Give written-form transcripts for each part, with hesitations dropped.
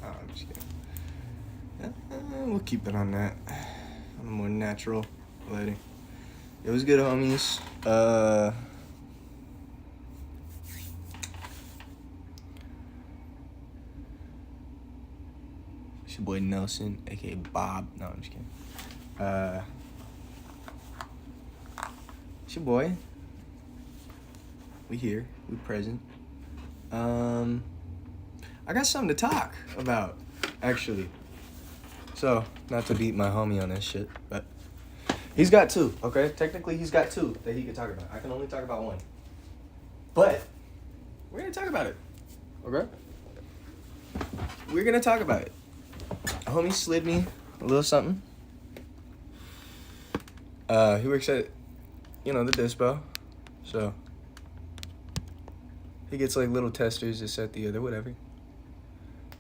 Oh, I'm just kidding. We'll keep it on that. On a more natural lighting. It was good, homies. It's your boy Nelson, aka Bob. No, I'm just kidding. It's your boy. We here. We present. I got something to talk about, actually. So, not to beat my homie on this shit, but he's got two, okay? Technically, he's got two that he can talk about. I can only talk about one. But, we're gonna talk about it, okay? We're gonna talk about it. A homie slid me a little something. He works at, the dispo. So, he gets like little testers, this, that, the other, whatever.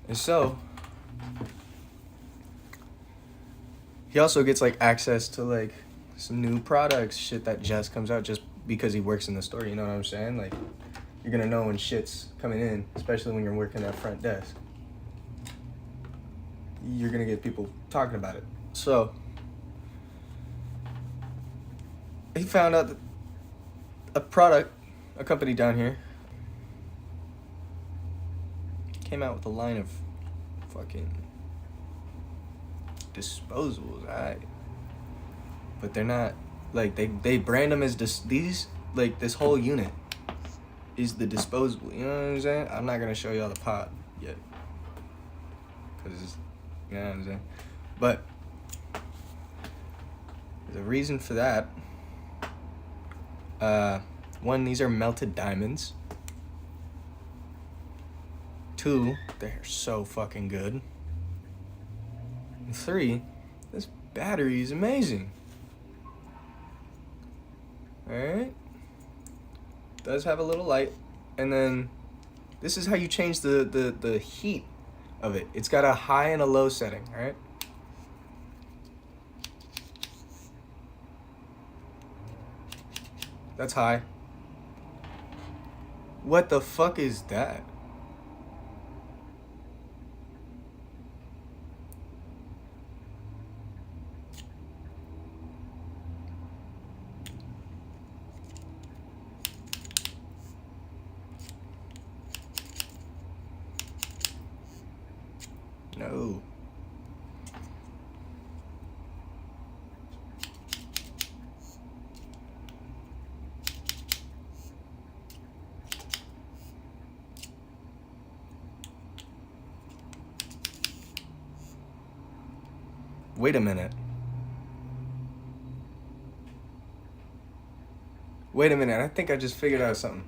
And so, he also gets like access to like some new products, shit that just comes out just because he works in the store, you know what I'm saying? Like, you're gonna know when shit's coming in, especially when you're working that front desk. You're gonna get people talking about it. So, he found out that a company down here, came out with a line of fucking disposables, alright? But they're not, like, they brand them as this whole unit is the disposable, you know what I'm saying? I'm not gonna show y'all the pod yet, because, you know what I'm saying? But, there's a reason for that. One, these are melted diamonds. Two, they're so fucking good. And three, this battery is amazing. Alright? Does have a little light. And then this is how you change the heat of it. It's got a high and a low setting, alright? That's high. What the fuck is that? No. Wait a minute. Wait a minute. I think I just figured out something.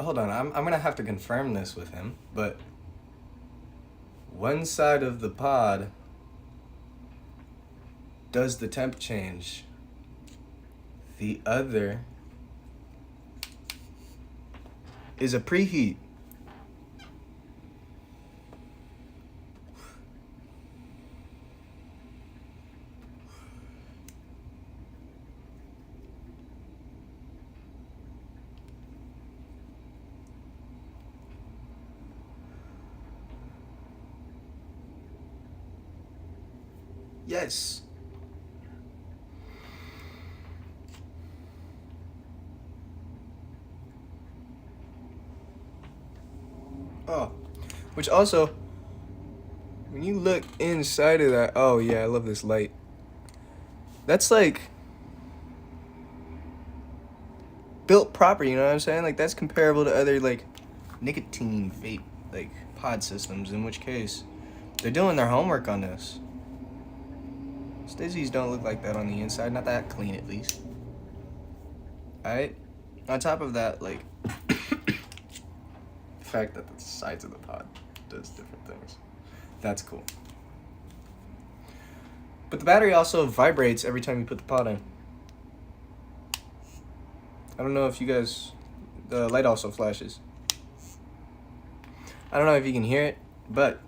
Hold on, I'm gonna have to confirm this with him, but one side of the pod does the temp change. The other is a preheat. Yes. Oh, which also, when you look inside of that, oh yeah, I love this light. That's like built proper, you know what I'm saying? Like, that's comparable to other like nicotine vape like pod systems, in which case they're doing their homework on this. Stizzies don't look like that on the inside, not that clean at least. Alright? On top of that, like, the fact that the sides of the pod does different things. That's cool. But the battery also vibrates every time you put the pod in. I don't know if you guys, the light also flashes. I don't know if you can hear it, but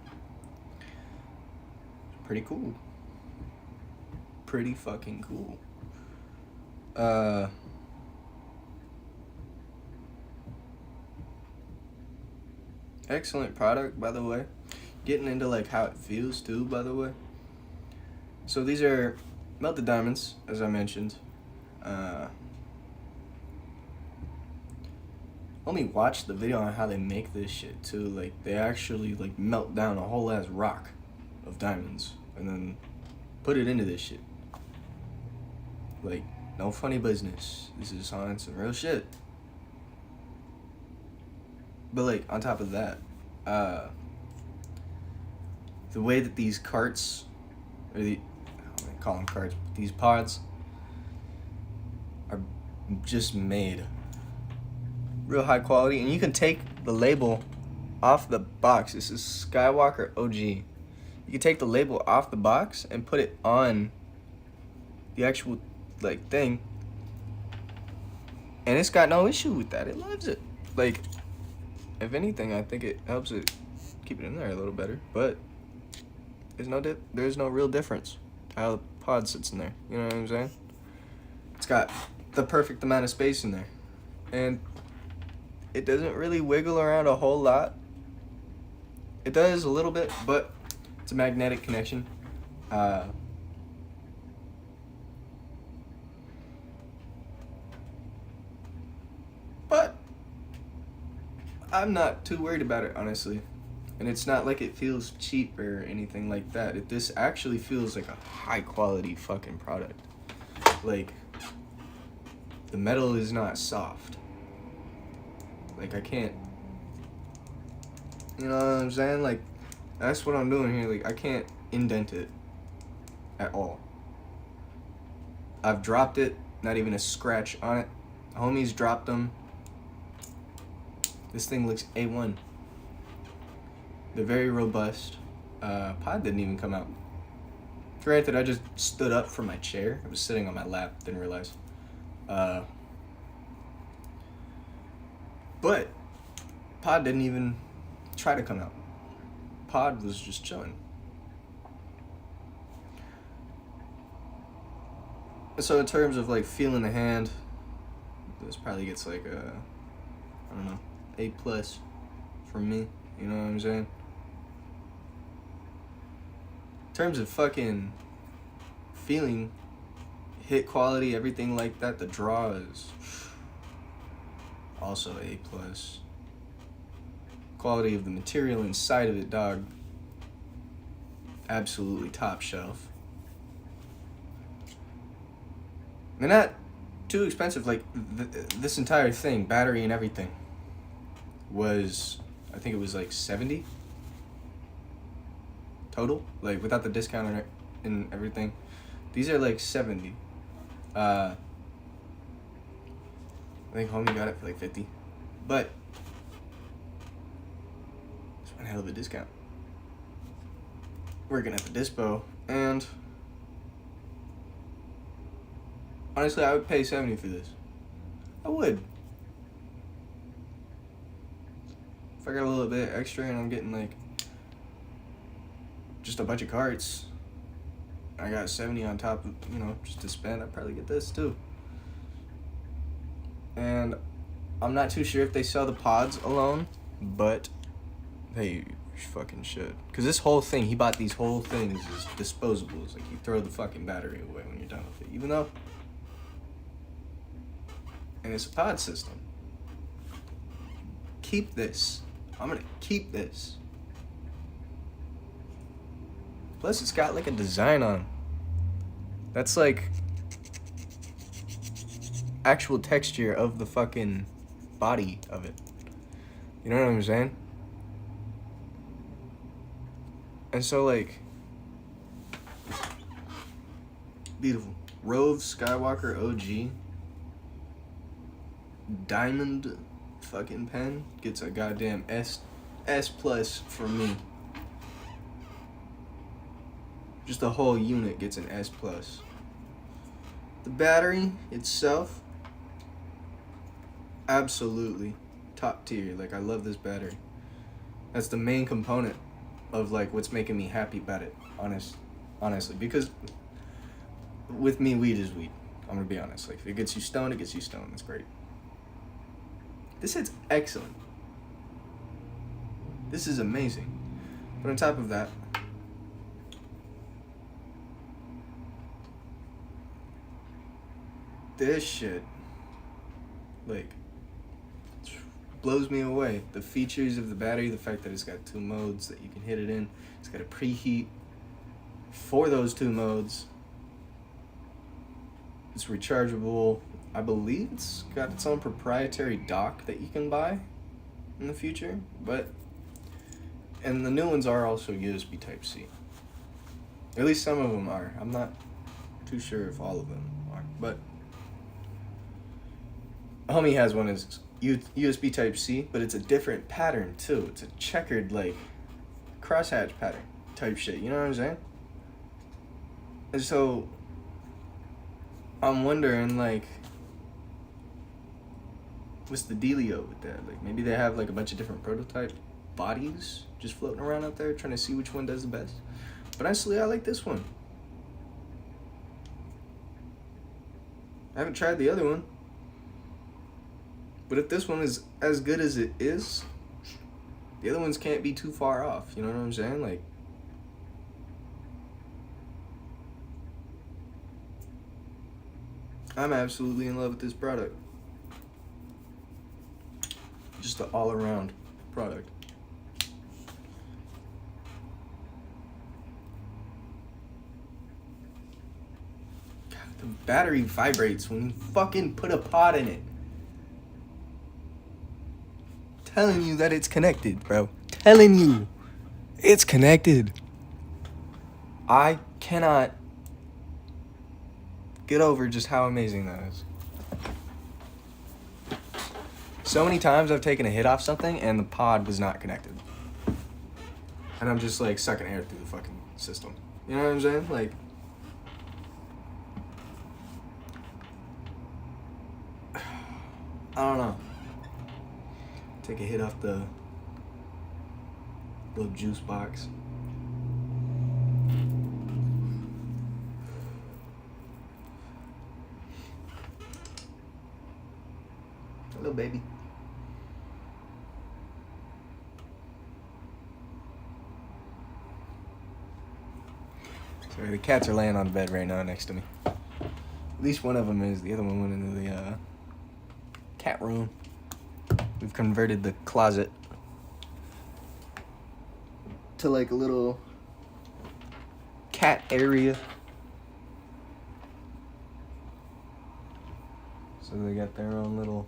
pretty cool. Pretty fucking cool. Excellent product, by the way. Getting into like how it feels too, by the way. So these are melted diamonds, as I mentioned. Only watched the video on how they make this shit too. Like they actually like melt down a whole ass rock of diamonds and then put it into this shit. Like no funny business. This is on some real shit. But like on top of that, the way that these carts, or I don't call them carts, but these pods are just made real high quality, and you can take the label off the box. This is Skywalker OG. You can take the label off the box and put it on the actual like thing, and it's got no issue with that. It loves it. Like, if anything, I think it helps it keep it in there a little better. But there's no real difference how the pod sits in there. You know what I'm saying? It's got the perfect amount of space in there, and it doesn't really wiggle around a whole lot. It does a little bit, but it's a magnetic connection. But I'm not too worried about it, honestly. And it's not like it feels cheap or anything like that. This actually feels like a high quality fucking product. Like, the metal is not soft. Like, I can't, you know what I'm saying? Like, that's what I'm doing here. Like, I can't indent it at all. I've dropped it, not even a scratch on it. Homies dropped them. This thing looks A1. They're very robust. Pod didn't even come out. Granted, I just stood up from my chair. I was sitting on my lap, didn't realize. But pod didn't even try to come out. Pod was just chilling. So in terms of like feeling the hand, this probably gets like a, I don't know, A+ from me. You know what I'm saying? In terms of fucking feeling, hit quality, everything like that, the draw is also A+. Quality of the material inside of it, dog, absolutely top shelf. They're not too expensive. Like this entire thing, battery and everything, was, I think it was like 70 total, like without the discount and everything. These are like 70. I think homie got it for like 50, but it's one hell of a discount. Working at the dispo, and honestly, I would pay 70 for this. I would. If I got a little bit extra and I'm getting like just a bunch of carts, I got 70 on top of, you know, just to spend, I'd probably get this too. And I'm not too sure if they sell the pods alone, but they fucking should. Because this whole thing, he bought these whole things as disposables. Like, you throw the fucking battery away when you're done with it, even though, and it's a pod system. Keep this. I'm gonna keep this. Plus, it's got like a design on. That's like actual texture of the fucking body of it. You know what I'm saying? And so, like, beautiful. Rove Skywalker OG diamond fucking pen gets a goddamn S+ from me. Just the whole unit gets an S+. The battery itself, absolutely top tier. Like, I love this battery. That's the main component of like what's making me happy about it, honestly, because with me, weed is weed. I'm gonna be honest. Like, if it gets you stoned, it gets you stoned. That's great. This hits excellent. This is amazing. But on top of that, this shit, like, blows me away. The features of the battery, the fact that it's got 2 modes that you can hit it in. It's got a preheat for those 2 modes. It's rechargeable. I believe it's got its own proprietary dock that you can buy in the future, and the new ones are also USB Type-C. At least some of them are. I'm not too sure if all of them are, but homie has one as USB Type-C, but it's a different pattern too. It's a checkered, like, crosshatch pattern type shit, you know what I'm saying? And so I'm wondering, like, what's the dealio with that? Like, maybe they have, like, a bunch of different prototype bodies just floating around out there trying to see which one does the best. But honestly, I like this one. I haven't tried the other one. But if this one is as good as it is, the other ones can't be too far off. You know what I'm saying? Like, I'm absolutely in love with this product. Just the all-around product. God, the battery vibrates when you fucking put a pod in it. Telling you that it's connected, bro. Telling you it's connected. I cannot get over just how amazing that is. So many times I've taken a hit off something and the pod was not connected. And I'm just like sucking air through the fucking system. You know what I'm saying? Like, I don't know. Take a hit off the little juice box. Hello, baby. Sorry, the cats are laying on the bed right now next to me. At least one of them is. The other one went into the cat room. We've converted the closet to like a little cat area. So they got their own little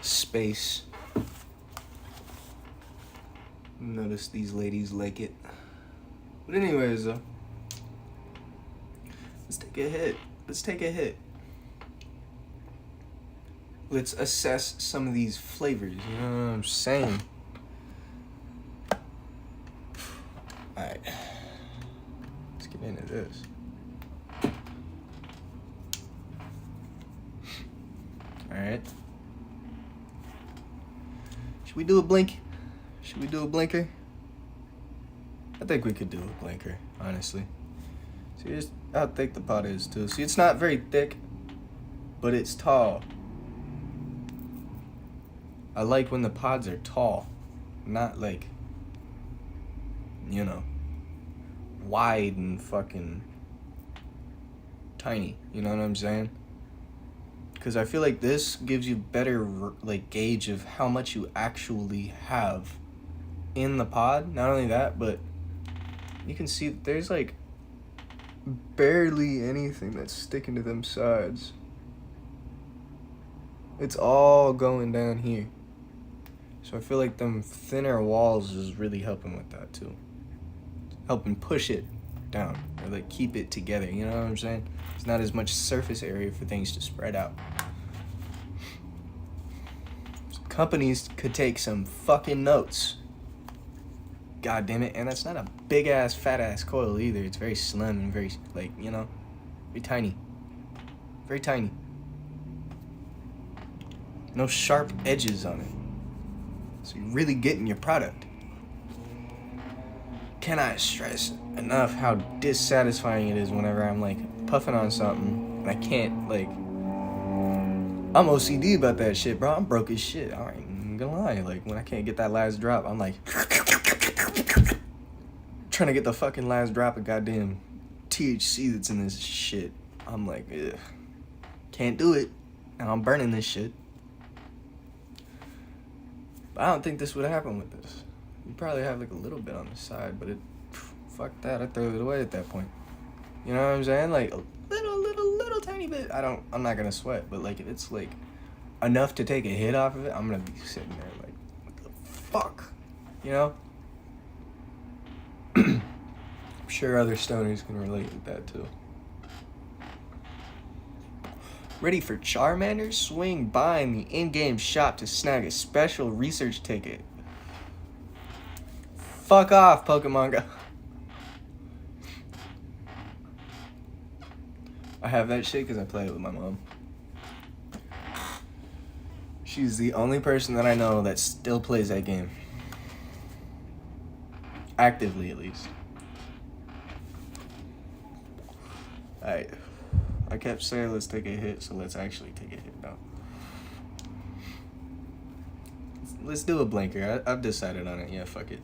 space. Notice these ladies like it. But anyways, though, let's take a hit. Let's take a hit. Let's assess some of these flavors, you know what I'm saying? Alright. Let's get into this. Alright. Should we do a blink? Should we do a blinker? I think we could do a blinker, honestly. See just how thick the pot is, too. See, it's not very thick, but it's tall. I like when the pods are tall, not like, you know, wide and fucking tiny. You know what I'm saying? Because I feel like this gives you better like gauge of how much you actually have in the pod. Not only that, but you can see that there's like barely anything that's sticking to them sides. It's all going down here. So I feel like them thinner walls is really helping with that too. Helping push it down or like keep it together, you know what I'm saying? There's not as much surface area for things to spread out. So companies could take some fucking notes. God damn it. And that's not a big ass, fat ass coil either. It's very slim and very, like, you know, very tiny. Very tiny. No sharp edges on it. So you're really getting your product. Cannot stress enough how dissatisfying it is whenever I'm like puffing on something and I can't, like, I'm OCD about that shit, bro. I'm broke as shit. I ain't gonna lie. Like, when I can't get that last drop, I'm like trying to get the fucking last drop of goddamn THC that's in this shit. I'm like, ugh, can't do it. And I'm burning this shit. But I don't think this would happen with this. You probably have like a little bit on the side, but fuck that. I throw it away at that point. You know what I'm saying? Like a little tiny bit. I'm not gonna sweat, but like if it's like enough to take a hit off of it, I'm gonna be sitting there like, what the fuck? You know? I'm sure other stoners can relate with that too. Ready for Charmander? Swing by in the in-game shop to snag a special research ticket. Fuck off, Pokemon Go. I have that shit because I play it with my mom. She's the only person that I know that still plays that game. Actively, at least. Alright. I kept saying let's take a hit, so let's actually take a hit now. Let's do a blinker. I've decided on it. Yeah, fuck it.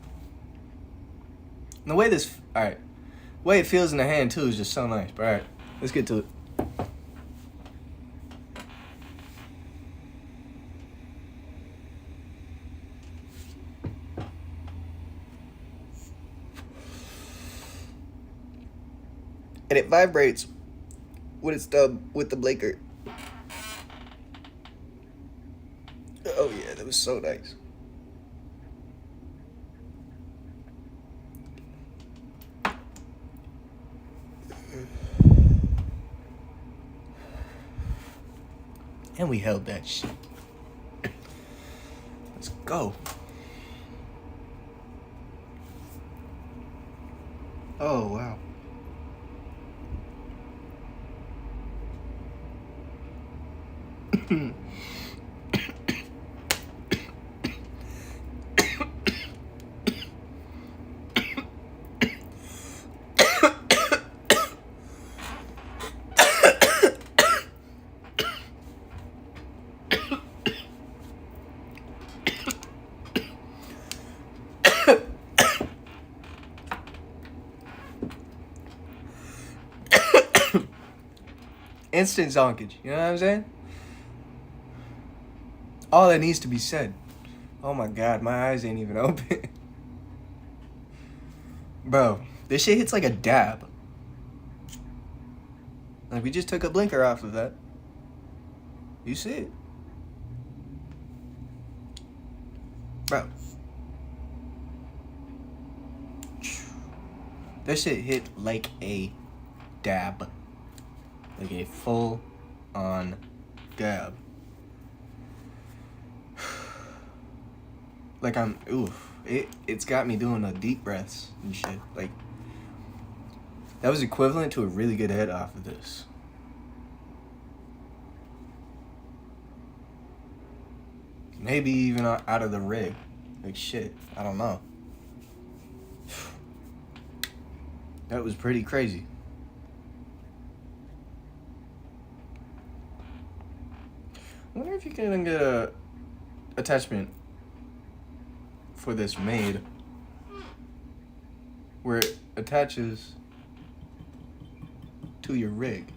And the way this... Alright. The way it feels in the hand, too, is just so nice. But alright. Let's get to it. And it vibrates when it's done with the blinker. Oh yeah, that was so nice. And we held that shit. Let's go. Oh wow. Instant zonkage, you know what I'm saying? All that needs to be said. Oh my god, my eyes ain't even open. Bro, this shit hits like a dab. Like we just took a blinker off of that. You see it? Bro. That shit hit like a dab. Like a full-on dab. Like I'm, oof. It's got me doing the deep breaths and shit. Like, that was equivalent to a really good head off of this. Maybe even out of the rig. Like, shit. I don't know. That was pretty crazy. I wonder if you can even get a attachment for this made where it attaches to your rig.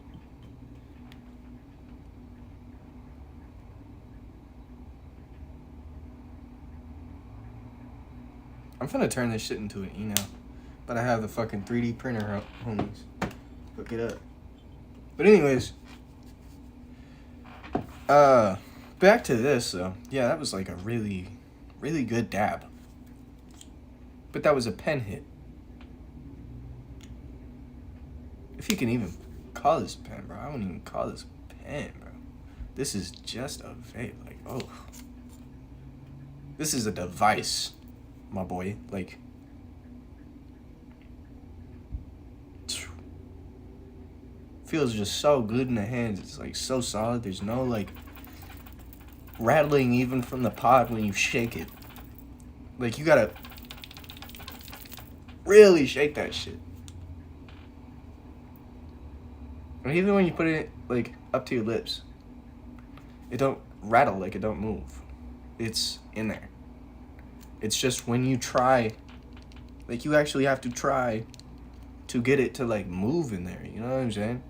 I'm finna turn this shit into an email, but I have the fucking 3D printer homies. Hook it up. But anyways, back to this though. Yeah, that was like a really, really good dab. But that was a pen hit. If you can even call this pen, bro. I wouldn't even call this pen, bro. This is just a vape. Like, oh. This is a device, my boy. Like, feels just so good in the hands. It's like so solid. There's no like rattling even from the pod when you shake it. Like, you gotta really shake that shit. And even when you put it like up to your lips, it don't rattle, like it don't move. It's in there. It's just when you try Like, you actually have to try to get it to, like, move in there. You know what I'm saying?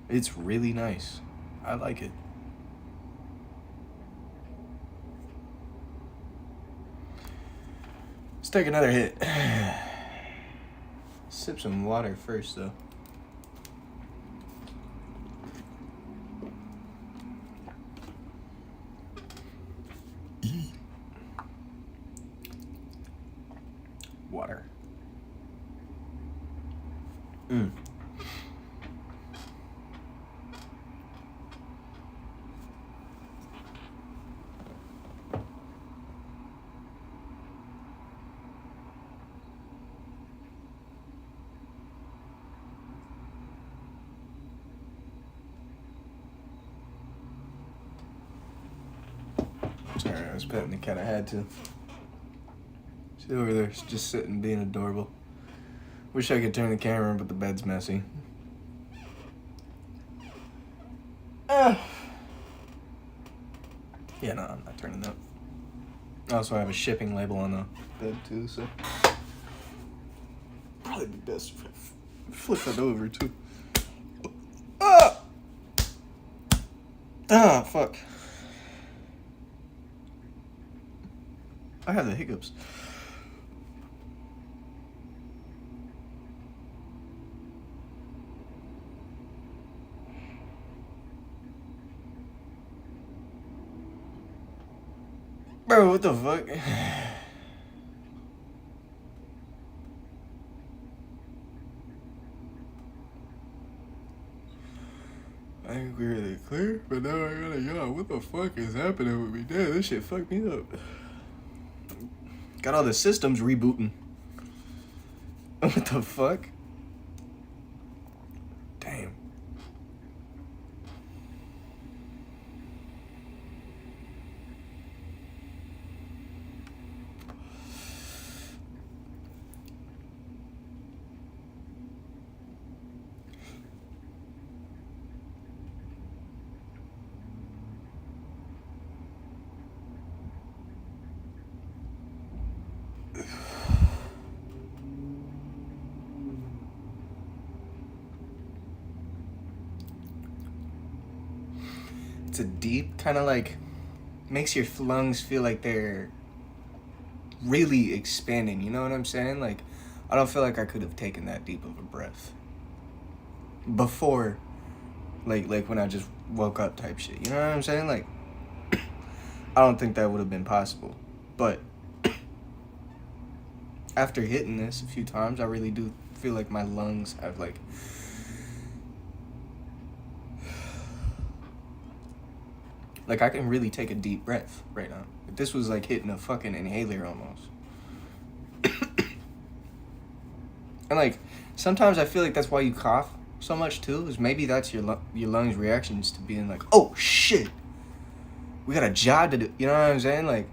It's really nice. I like it. Let's take another hit. Sip some water first, though. Water. Sorry, I was petting the cat. I had to. She's over there, just sitting, being adorable. Wish I could turn the camera, but the bed's messy. Yeah, no, I'm not turning that. I also have a shipping label on the bed, too, so... Probably be best if I flip that over, too. Ah, fuck. I have the hiccups. Bro, what the fuck? I ain't really clear, but now I gotta yawn. What the fuck is happening with me? Damn, this shit fucked me up. Got all the systems rebooting. What the fuck? Damn. It's a deep kind of like makes your lungs feel like they're really expanding, you know what I'm saying? Like, I don't feel like I could have taken that deep of a breath before, like when I just woke up type shit, you know what I'm saying? Like, I don't think that would have been possible, but after hitting this a few times, I really do feel like my lungs have like I can really take a deep breath right now. Like, this was like hitting a fucking inhaler almost. And like, sometimes I feel like that's why you cough so much too, is maybe that's your lungs' reactions to being like, oh shit, we got a job to do. You know what I'm saying? Like,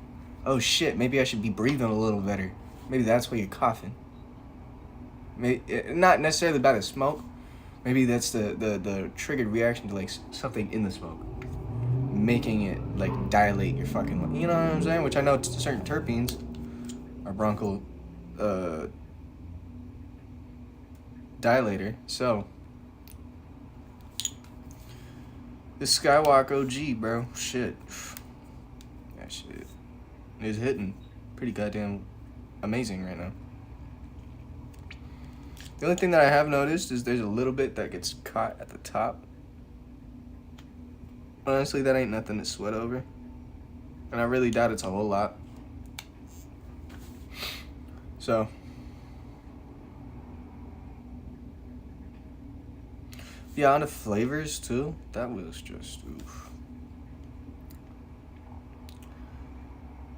oh shit, maybe I should be breathing a little better. Maybe that's why you're coughing. Maybe, not necessarily by the smoke. Maybe that's the triggered reaction to like something in the smoke, making it like dilate your fucking lung. You know what I'm saying? Which I know certain terpenes are bronchial dilator. So this Skywalk OG, bro, shit, that shit is hitting pretty goddamn amazing right now. The only thing that I have noticed is there's a little bit that gets caught at the top. Honestly, that ain't nothing to sweat over. And I really doubt it's a whole lot. So, yeah, on the flavors too, that was just, oof.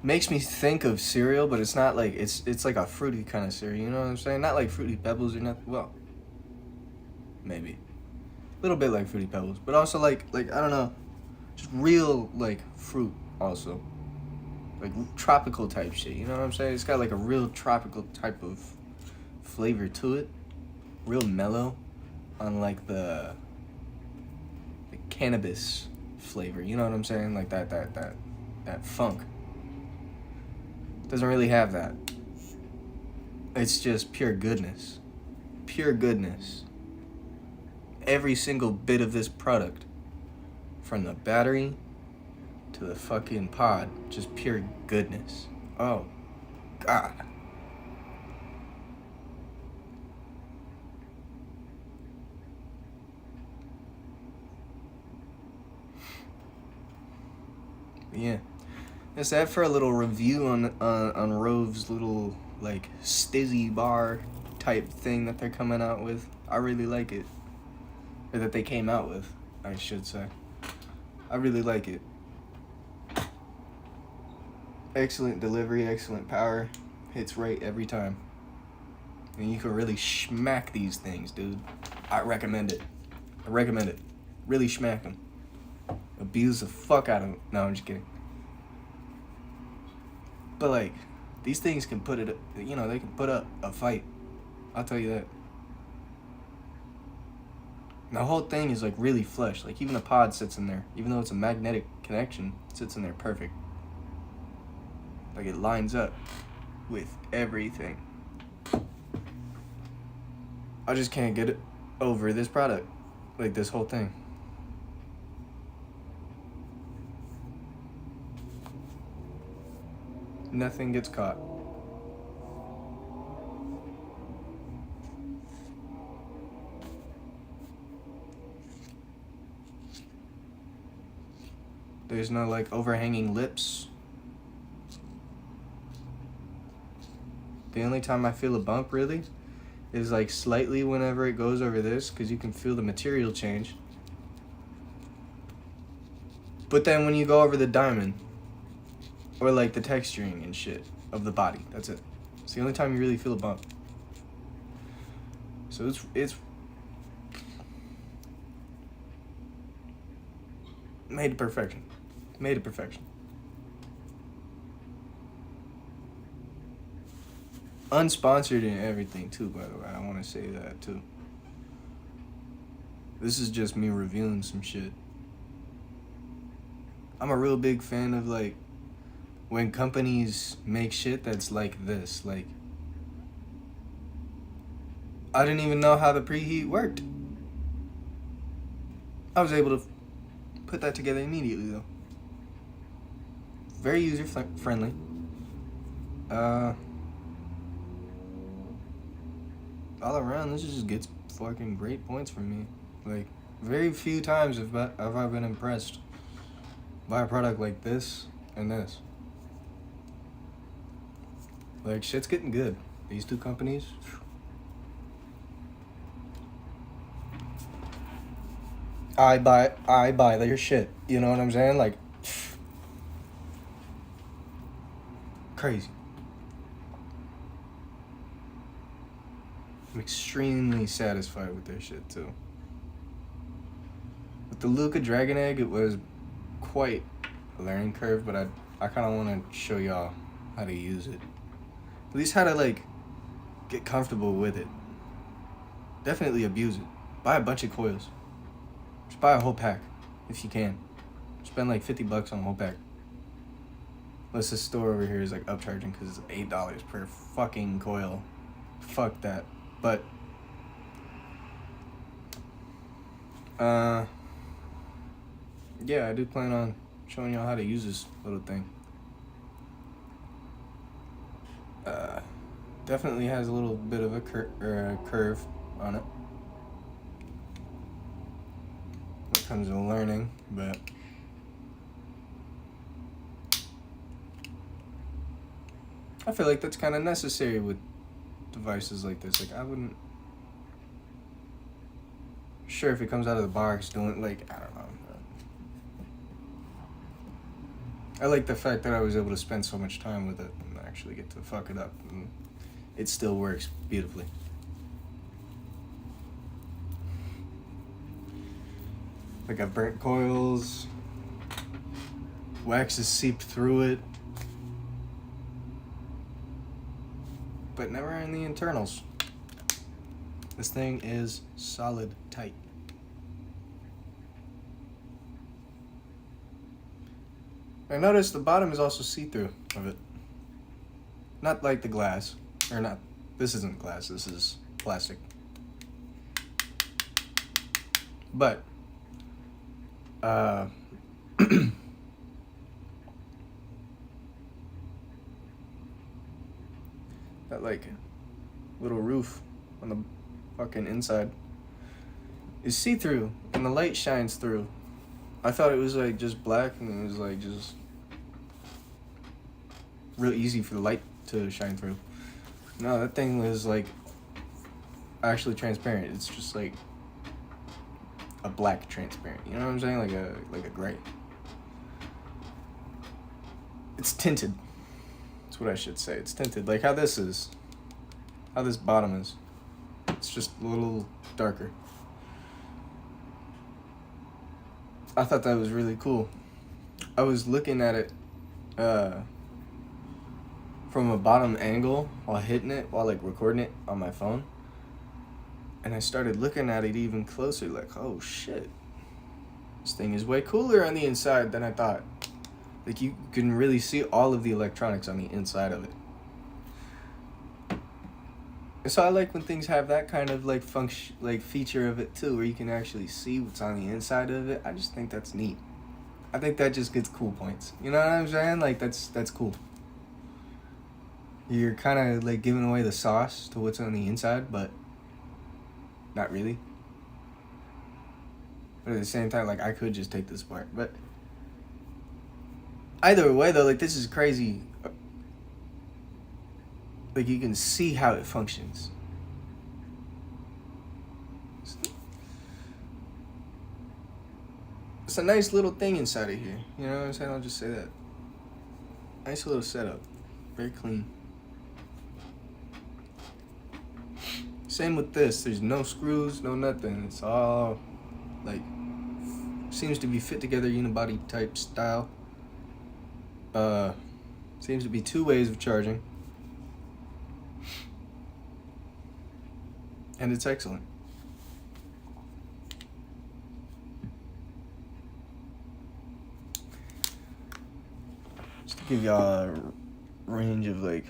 Makes me think of cereal, but it's not like, it's like a fruity kind of cereal, you know what I'm saying? Not like Fruity Pebbles or nothing, well, maybe. A little bit like Fruity Pebbles, but also like I don't know, just real, like, fruit also. Like, tropical type shit, you know what I'm saying? It's got like a real tropical type of flavor to it. Real mellow on like the cannabis flavor, you know what I'm saying? Like that that funk. Doesn't really have that. It's just pure goodness. Pure goodness. Every single bit of this product, from the battery to the fucking pod, just pure goodness. Oh, God. Yeah. That's that for a little review on Rove's little, like, stizzy bar type thing that they're coming out with. I really like it. Or that they came out with, I should say. I really like it. Excellent delivery, excellent power. Hits right every time. And you can really smack these things, dude. I recommend it. I recommend it. Really smack them. Abuse the fuck out of them. No, I'm just kidding. But, like, these things can put it, you know, they can put up a fight. I'll tell you that. And the whole thing is, like, really flush. Like, even the pod sits in there. Even though it's a magnetic connection, it sits in there perfect. Like, it lines up with everything. I just can't get it over this product. Like, this whole thing. Nothing gets caught. There's no, like, overhanging lips. The only time I feel a bump, really, is, like, slightly whenever it goes over this, because you can feel the material change. But then when you go over the diamond, or, like, the texturing and shit of the body, that's it. It's the only time you really feel a bump. So it's made to perfection. Made to perfection. Unsponsored and everything, too, by the way. I want to say that, too. This is just me reviewing some shit. I'm a real big fan of, like, when companies make shit that's like this. Like, I didn't even know how the preheat worked. I was able to put that together immediately, though. Very user-friendly. All around, this just gets fucking great points from me. Like, very few times have I been impressed by a product like this and this. Like, shit's getting good. These two companies. I buy their shit. You know what I'm saying? Like, crazy. I'm extremely satisfied with their shit, too. With the Luca Dragon Egg, it was quite a learning curve, but I kind of want to show y'all how to use it. At least how to, like, get comfortable with it. Definitely abuse it. Buy a bunch of coils. Just buy a whole pack, if you can. Spend, like, $50 on a whole pack. Unless the store over here is, like, upcharging because it's $8 per fucking coil. Fuck that. But, yeah, I do plan on showing y'all how to use this little thing. Definitely has a little bit of a curve on it when it comes to learning, but I feel like that's kind of necessary with devices like this. Like, I wouldn't, sure, if it comes out of the box doing, like, I don't know. I like the fact that I was able to spend so much time with it and actually get to fuck it up, and it still works beautifully. Like, I've burnt coils, wax has seeped through it, but never in the internals. This thing is solid tight. I noticed the bottom is also see-through of it. Not like the glass. Or not. This isn't glass. This is plastic. But, that like little roof on the fucking inside is see-through and the light shines through. I thought it was like just black and it was like just real easy for the light to shine through. No, that thing was like actually transparent. It's just like a black transparent. You know what I'm saying? Like a gray. It's tinted. That's what I should say. It's tinted. Like how this is. How this bottom is. It's just a little darker. I thought that was really cool. I was looking at it from a bottom angle while hitting it, while like recording it on my phone. And I started looking at it even closer, like, oh shit. This thing is way cooler on the inside than I thought. Like you can really see all of the electronics on the inside of it. So I like when things have that kind of like function, like feature of it too, where you can actually see what's on the inside of it. I just think that's neat. I think that just gets cool points. You know what I'm saying? Like that's cool. You're kind of like giving away the sauce to what's on the inside, but not really. But at the same time, like I could just take this apart. But either way though, like this is crazy. Like you can see how it functions. It's a nice little thing inside of here. You know what I'm saying? I'll just say that. Nice little setup. Very clean. Same with this. There's no screws, no nothing. It's all like seems to be fit together unibody type style. Seems to be 2 ways of charging. And it's excellent. Just to give y'all a range of like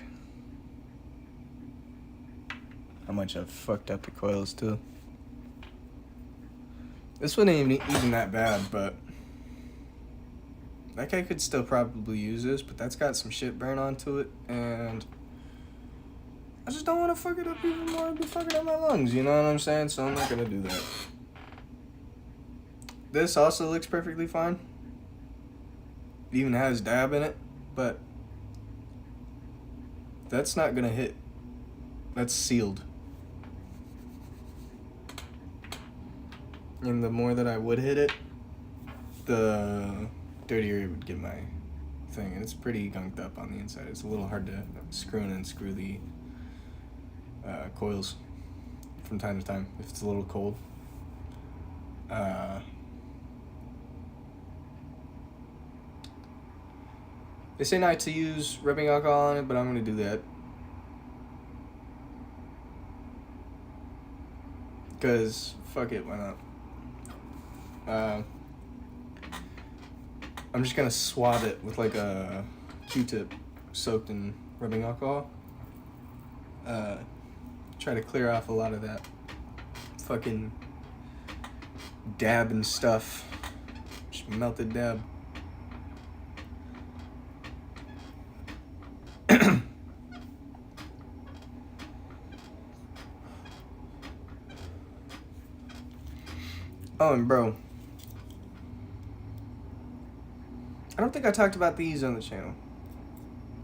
how much I've fucked up the coils too. This one ain't even that bad, but that guy could still probably use this, but that's got some shit burn onto it, and I just don't want to fuck it up even more. I'd be fucking up my lungs, you know what I'm saying? So I'm not gonna do that. This also looks perfectly fine. It even has dab in it, but that's not gonna hit. That's sealed. And the more that I would hit it, the dirtier it would get my thing. And it's pretty gunked up on the inside. It's a little hard to screw in and screw the coils from time to time if it's a little cold. They say not to use rubbing alcohol on it, but I'm gonna do that. Cause fuck it, why not? I'm just gonna swab it with like a Q-tip soaked in rubbing alcohol. Try to clear off a lot of that fucking dab and stuff. Just melted dab. Oh, and bro, I don't think I talked about these on the channel.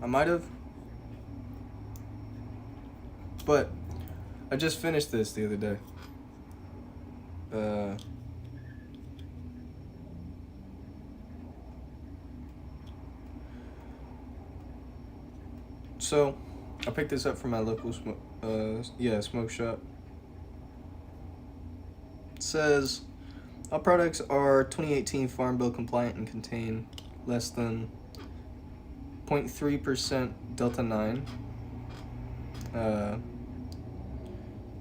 I might have. But I just finished this the other day. So I picked this up from my local smoke shop. It says all products are 2018 Farm Bill compliant and contain less than 0.3% Delta 9.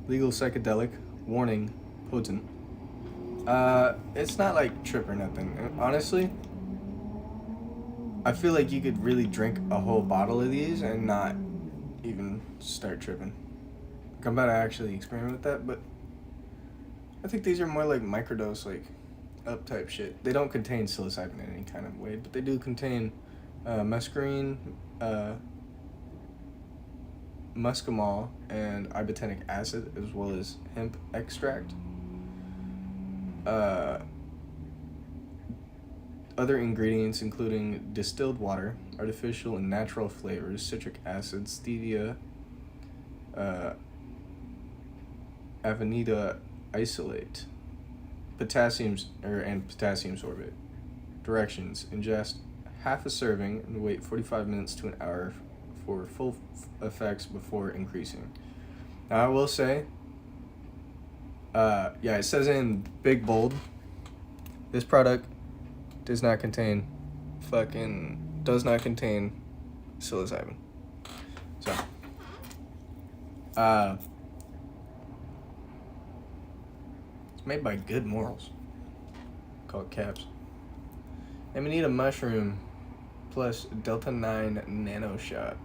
Legal psychedelic. Warning, potent. It's not like trip or nothing. Honestly, I feel like you could really drink a whole bottle of these and not even start tripping. Like, I'm about to actually experiment with that, but I think these are more like microdose, like up type shit. They don't contain psilocybin in any kind of way, but they do contain mescaline, muscimol, and ibotenic acid, as well as hemp extract. Other ingredients including distilled water, artificial and natural flavors, citric acid, stevia, avenida isolate, and potassium sorbate. Directions: ingest half a serving and wait 45 minutes to an hour for full effects before increasing. Now I will say, it says in big bold, this product does not contain psilocybin. So, it's made by Good Morals, called Caps. Amanita mushroom plus Delta 9 nano shot.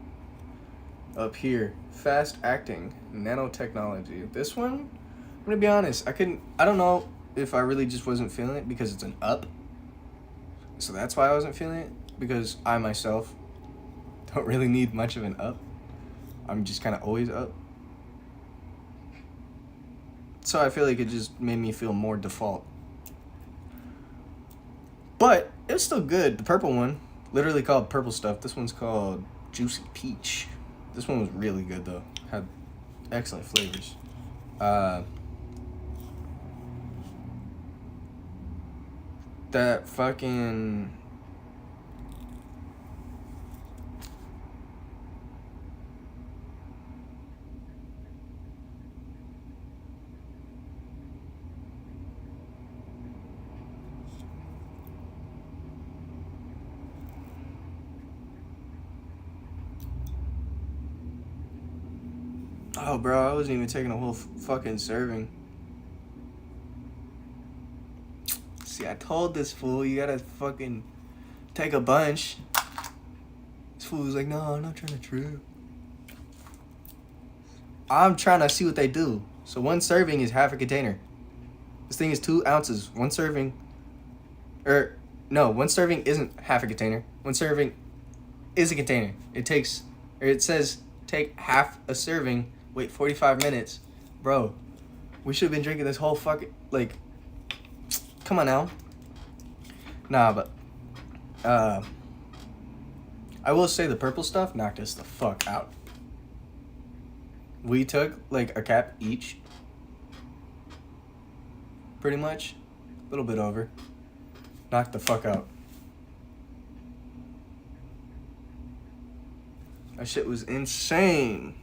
Up here, fast acting nanotechnology. This one, I'm gonna be honest, I don't know if I really just wasn't feeling it because it's an up. So that's why I wasn't feeling it, because I myself don't really need much of an up. I'm just kind of always up. So I feel like it just made me feel more default. But it was still good. The purple one, literally called Purple Stuff. This one's called Juicy Peach. This one was really good though. Had excellent flavors. That fucking oh, bro, I wasn't even taking a whole fucking serving. See, I told this fool you gotta fucking take a bunch. This fool was like, no, I'm not trying to trip. I'm trying to see what they do. So one serving is half a container. This thing is 2 ounces. One serving isn't half a container. One serving is a container. It says take half a serving, wait 45 minutes. Bro, we should have been drinking this whole fucking, like, come on now. Nah, but I will say the Purple Stuff knocked us the fuck out. We took like a cap each, pretty much, a little bit over. Knocked the fuck out. That shit was insane.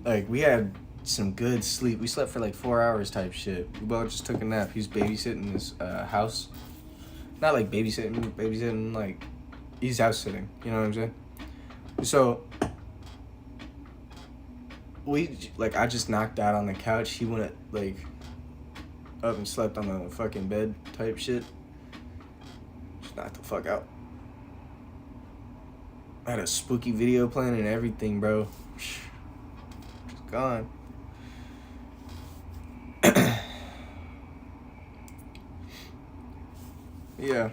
Like, we had some good sleep. We slept for like 4 hours type shit. We both just took a nap. He's babysitting this house. Not like babysitting, like, he's house sitting. You know what I'm saying? So, I just knocked out on the couch. He went, like, up and slept on the fucking bed type shit. Just knocked the fuck out. I had a spooky video playing and everything, bro. Just gone. Yeah,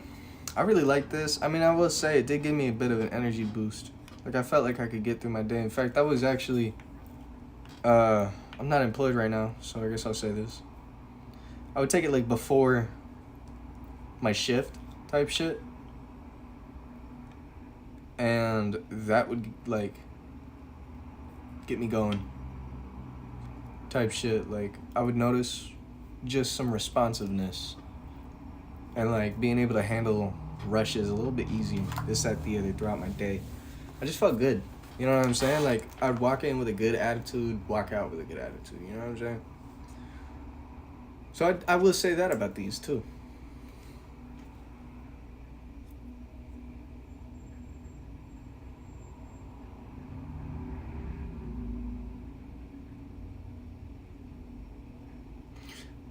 I really like this. I mean, I will say it did give me a bit of an energy boost. Like, I felt like I could get through my day. In fact, that was actually, I'm not employed right now, so I guess I'll say this. I would take it, like, before my shift type shit. And that would, like, get me going type shit. Like, I would notice just some responsiveness. And, like, being able to handle rushes a little bit easier, this, that, the other, throughout my day. I just felt good. You know what I'm saying? Like, I'd walk in with a good attitude, walk out with a good attitude. You know what I'm saying? So I will say that about these, too.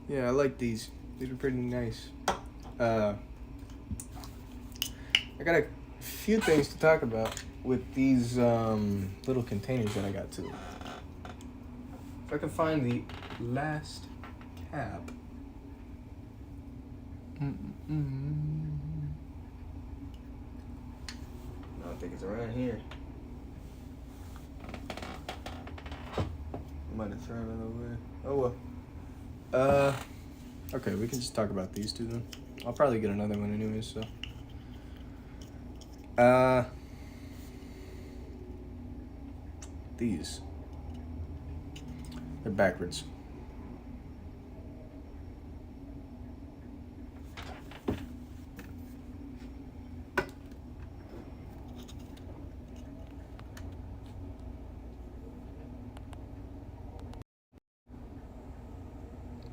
Yeah, I like these. These are pretty nice. I got a few things to talk about with these little containers that I got too. If I can find the last cap. I don't think it's around here. I might have thrown it away. Oh well. Okay, we can just talk about these two then. I'll probably get another one anyways, so. These. They're backwards.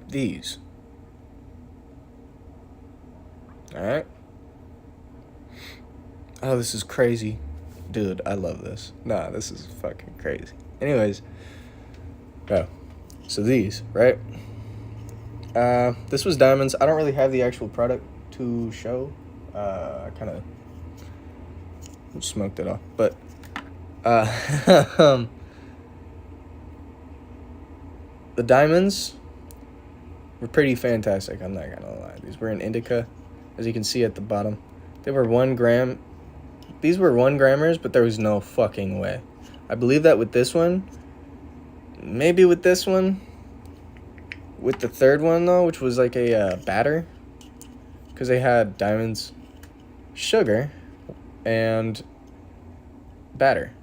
These. Alright. Oh, this is crazy. Dude, I love this. Nah, this is fucking crazy. Anyways. Oh. So these, right? This was diamonds. I don't really have the actual product to show. I kind of smoked it off. But, the diamonds were pretty fantastic. I'm not gonna lie. These were in indica, as you can see at the bottom. They were 1 gram. These were 1 grammers, but there was no fucking way. I believe that with this one, maybe with this one, with the third one though, which was like a batter, because they had diamonds, sugar, and batter.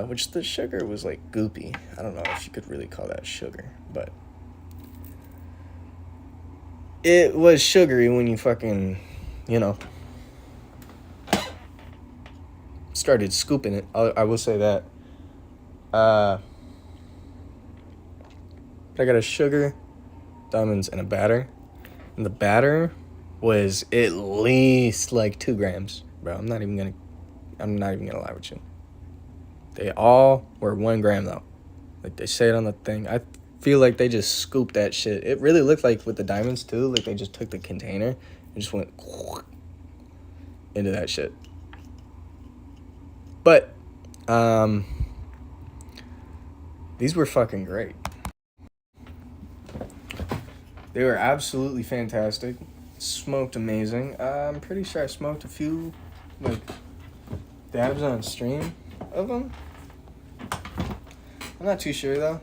Which the sugar was like goopy. I don't know if you could really call that sugar, but it was sugary when you fucking, you know, started scooping it. I will say that. But I got a sugar, diamonds, and a batter. And the batter was at least like 2 grams, bro. I'm not even gonna lie with you. They all were 1 gram though. Like they say it on the thing. I feel like they just scooped that shit. It really looked like with the diamonds too, like they just took the container and just went into that shit. But these were fucking great. They were absolutely fantastic. Smoked amazing. I'm pretty sure I smoked a few like dabs on stream of them. I'm not too sure though.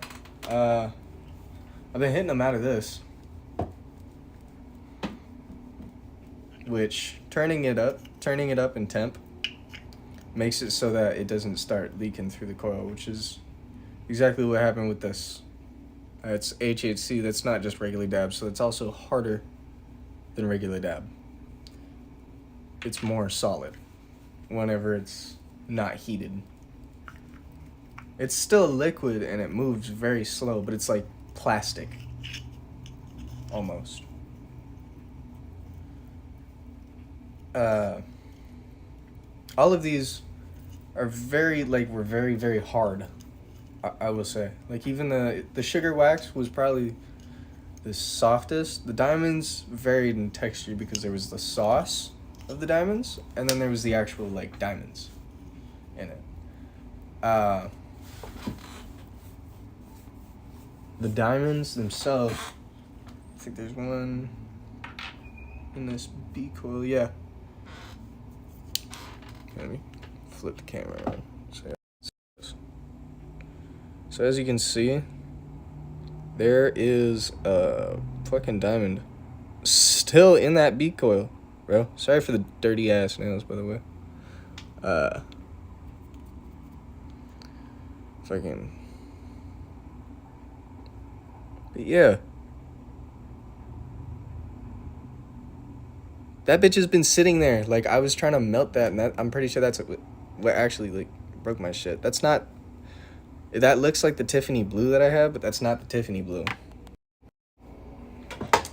I've been hitting them out of this, which turning it up in temp makes it so that it doesn't start leaking through the coil, which is exactly what happened with this. It's HHC. That's not just regular dab, so it's also harder than regular dab. It's more solid whenever it's not heated. It's still liquid and it moves very slow, but it's like plastic. Almost. All of these are were very, very hard. I will say. Like even the sugar wax was probably the softest. The diamonds varied in texture because there was the sauce of the diamonds and then there was the actual like diamonds in it. The diamonds themselves, I think there's one in this B coil, yeah. Let me flip the camera around. So as you can see, there is a fucking diamond still in that B coil, bro. Sorry for the dirty ass nails, by the way. Fucking. But yeah. That bitch has been sitting there. Like, I was trying to melt that, and I'm pretty sure that's what actually, like, broke my shit. That's not... That looks like the Tiffany blue that I have, but that's not the Tiffany blue.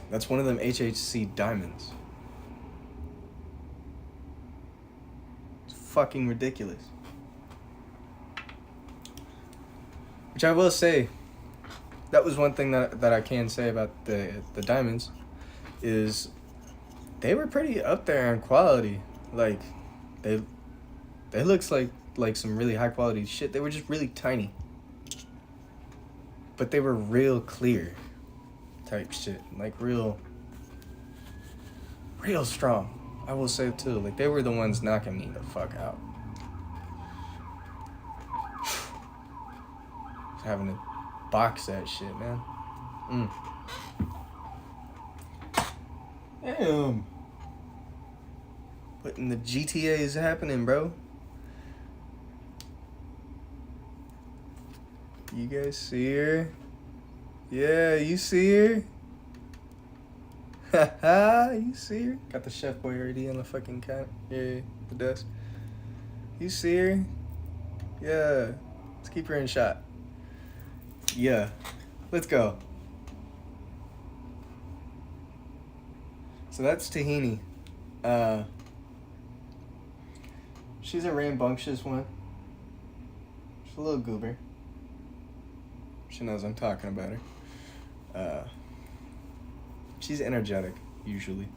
That's one of them HHC diamonds. It's fucking ridiculous. Which I will say, that was one thing that I can say about the diamonds, is they were pretty up there in quality. Like, they looks like some really high quality shit. They were just really tiny, but they were real clear type shit. Like real strong. I will say too. Like they were the ones knocking me the fuck out. Having to box that shit, man. Damn. What in the GTA is happening, bro? You guys see her? Yeah, you see her? Haha, you see her? Got the chef boy already on the fucking the desk. You see her? Yeah. Let's keep her in shot. Yeah. Let's go. So that's Tahini. She's a rambunctious one. She's a little goober. She knows I'm talking about her. She's energetic, usually.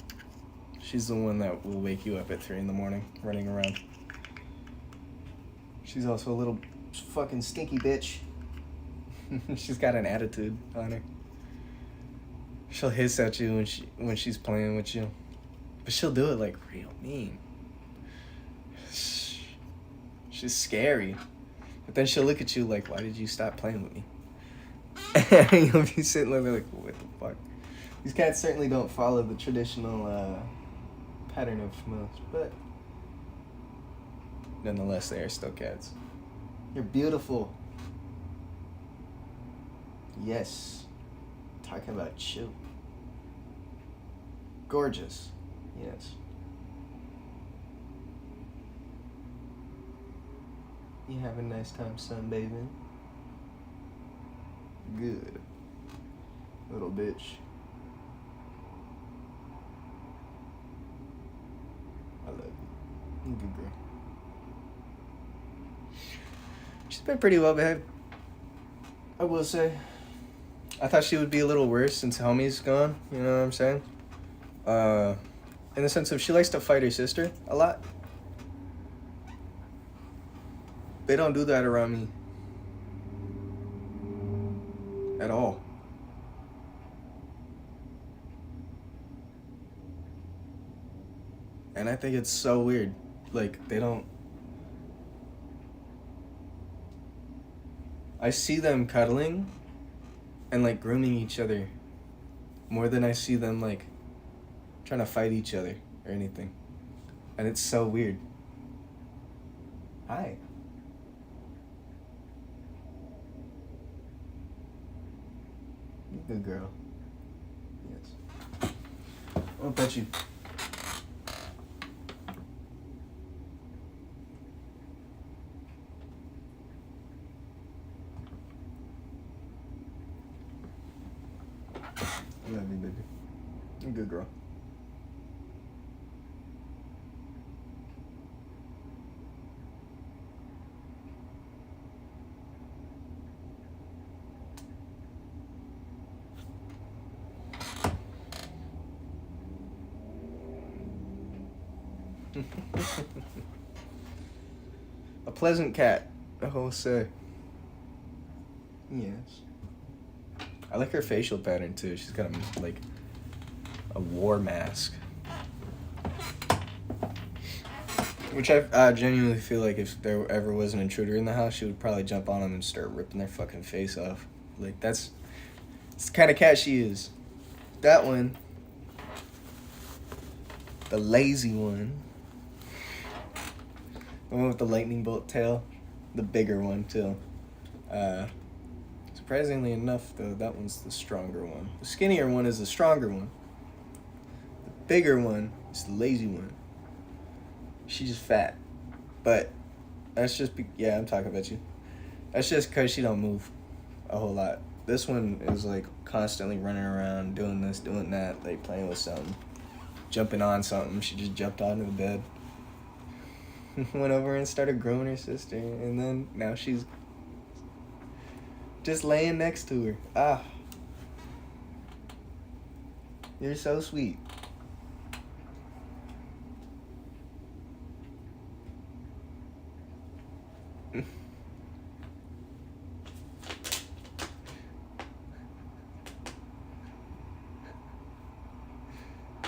She's the one that will wake you up at 3 a.m, running around. She's also a little fucking stinky bitch. She's got an attitude on her. She'll hiss at you when she's playing with you. But she'll do it like real mean. She's scary. But then she'll look at you like, why did you stop playing with me? And you'll be sitting there like, what the fuck? These cats certainly don't follow the traditional pattern of most, but nonetheless, they are still cats. You're beautiful. Yes. Talking about you. Gorgeous. Yes. You have a nice time sunbathing? Good. Little bitch. I love you. You're a good girl. She's been pretty well behaved, I will say. I thought she would be a little worse since Homie's gone, you know what I'm saying? In the sense of she likes to fight her sister a lot. They don't do that around me. At all. And I think it's so weird. Like, they don't... I see them cuddling and, like, grooming each other more than I see them, like, trying to fight each other or anything. And it's so weird. Hi. Good girl. Yes. I'll bet you. I love you, baby. You're a good girl. A pleasant cat, I will say. Yes. I like her facial pattern too. She's got a war mask. Which I genuinely feel like if there ever was an intruder in the house, she would probably jump on them and start ripping their fucking face off. Like, that's the kind of cat she is. That one. The lazy one. The one with the lightning bolt tail. The bigger one, too. Surprisingly enough, though, that one's the stronger one. The skinnier one is the stronger one. The bigger one is the lazy one. She's just fat. But that's just... yeah, I'm talking about you. That's just because she don't move a whole lot. This one is, like, constantly running around, doing this, doing that, like, playing with something. Jumping on something. She just jumped onto the bed. Went over and started grooming her sister. And then now she's just laying next to her. Ah. You're so sweet.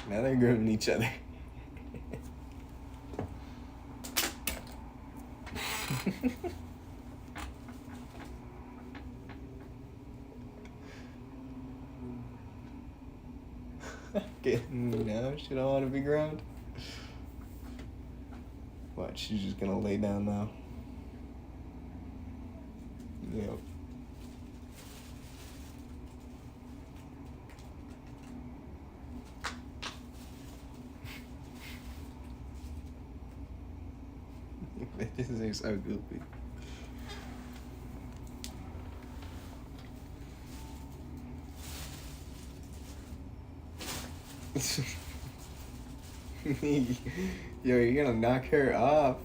Now they're grooming each other. No, she don't want to be groomed. What, she's just gonna lay down now? Yep. Bitches are so goofy. Yo, you're gonna knock her off.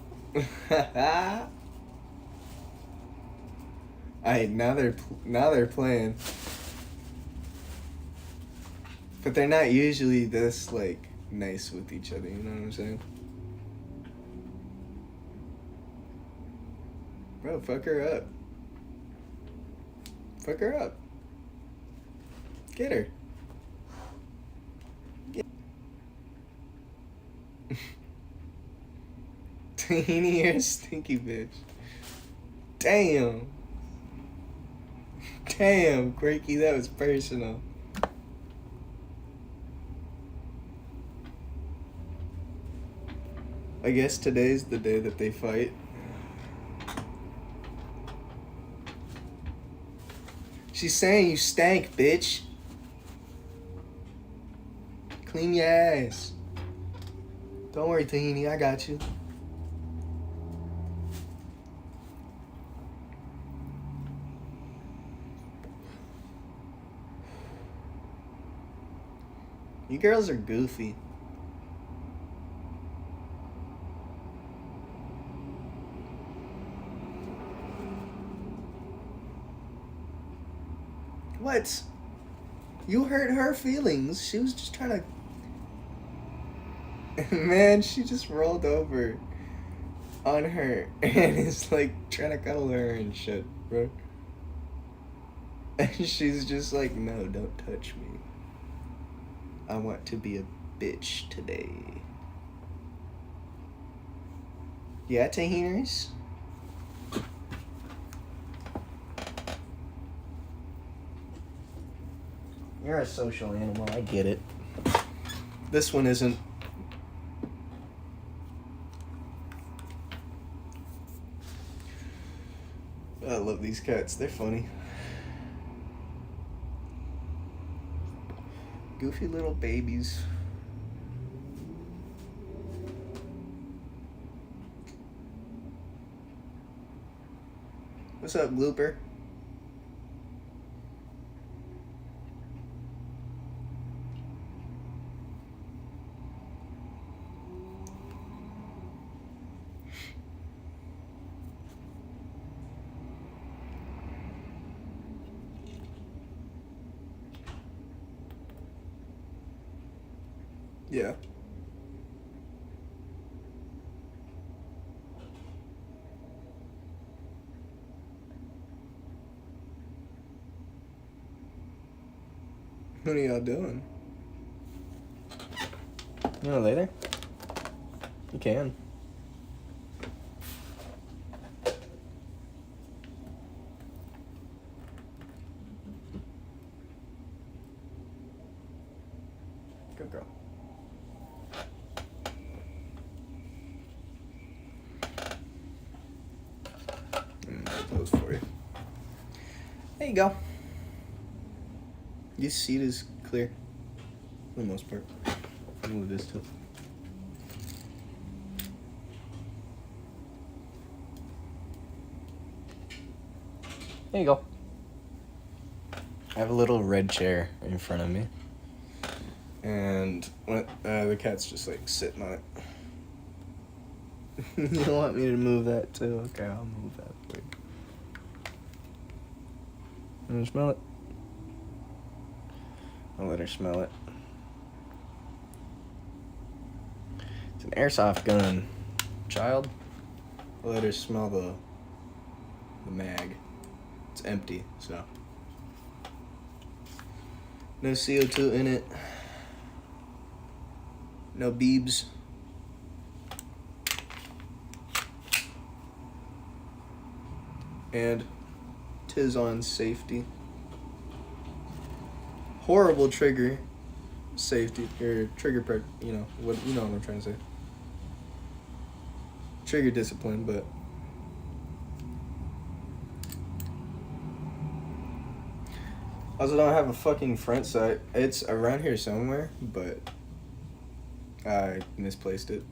Alright, now they're playing. But they're not usually this like nice with each other, you know what I'm saying? Bro, fuck her up. Fuck her up. Get her. Teeny, you're a stinky bitch. Damn. Damn, Quirky, that was personal. I guess today's the day that they fight. She's saying you stank, bitch. Clean your ass. Don't worry, Tahini, I got you. You girls are goofy. What? You hurt her feelings. She was just trying to... Man, she just rolled over on her and is like trying to cuddle her and shit, bro. And she's just like, no, don't touch me. I want to be a bitch today. Yeah, Tahiners? You're a social animal, I get it. This one isn't. I love these cats, they're funny. Goofy little babies. What's up, Glooper? Yeah. What are y'all doing? You wanna lay there? You can. Good girl. Those for you. There you go. This seat is clear for the most part. I'll move this too. There you go. I have a little red chair in front of me, and when, the cat's just like sitting on it. You don't want me to move that too? Okay, I'll move that for you. You wanna smell it? I'll let her smell it. It's an airsoft gun, child. I'll let her smell the mag. It's empty, so. No CO2 in it. No beebs. And 'tis on safety. Horrible trigger safety or trigger you know what I'm trying to say. Trigger discipline, but also don't have a fucking front sight. It's around here somewhere, but I misplaced it.